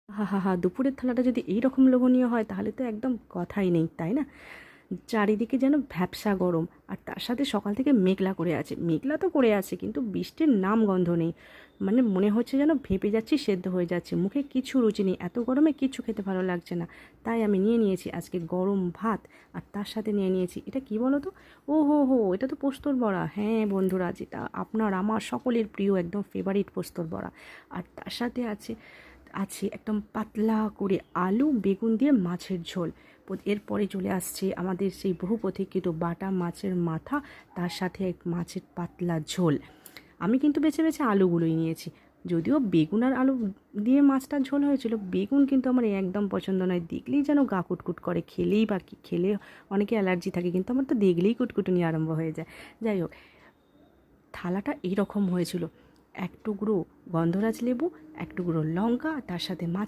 হা হা হা, দুপুরের থালাটা যদি এইরকম লোভনীয় হয় তাহলে তো একদম কথাই নেই, তাই না? চারিদিকে যেন ভ্যাপসা গরম, আর তার সাথে সকাল থেকে মেঘলা করে আছে। মেঘলা তো করে আছে কিন্তু বৃষ্টির নাম গন্ধ নেই। মানে মনে হচ্ছে যেন ভেপে যাচ্ছি, সেদ্ধ হয়ে যাচ্ছে, মুখে কিছু রুচি নেই, এত গরমে কিছু খেতে ভালো লাগছে না। তাই আমি নিয়ে নিয়েছি আজকে গরম ভাত, আর তার সাথে নিয়ে নিয়েছি এটা কি বলো তো, ও হো হো, এটা তো পোস্তর বড়া। হ্যাঁ বন্ধুরা, যেটা আপনার আমার সকলের প্রিয় একদম ফেভারিট পোস্তর বড়া। আর তার সাথে আছে আছে একদম পাতলা করে আলু বেগুন দিয়ে মাছের ঝোল। এরপরে চলে আসছে আমাদের সেই বহু প্রতীক্ষিত বাটা মাছের মাথা, তার সাথে এক মাছের পাতলা ঝোল। আমি কিন্তু বেছে বেছে আলুগুলোই নিয়েছি, যদিও বেগুন আর আলু দিয়ে মাছটার ঝোল হয়েছিল। বেগুন কিন্তু আমার একদম পছন্দ নয়, দেখলেই যেন গা কুটকুট করে, খেলেই বা কি খেলে অনেকে অ্যালার্জি থাকে, কিন্তু আমার তো দেখলেই কুটকুটুনি আরম্ভ হয়ে যায়। যাই হোক, থালাটা এইরকম হয়েছিল, এক টুকরো গন্ধরাজ লেবু, এক টুকরো লঙ্কা, তার সাথে মাছ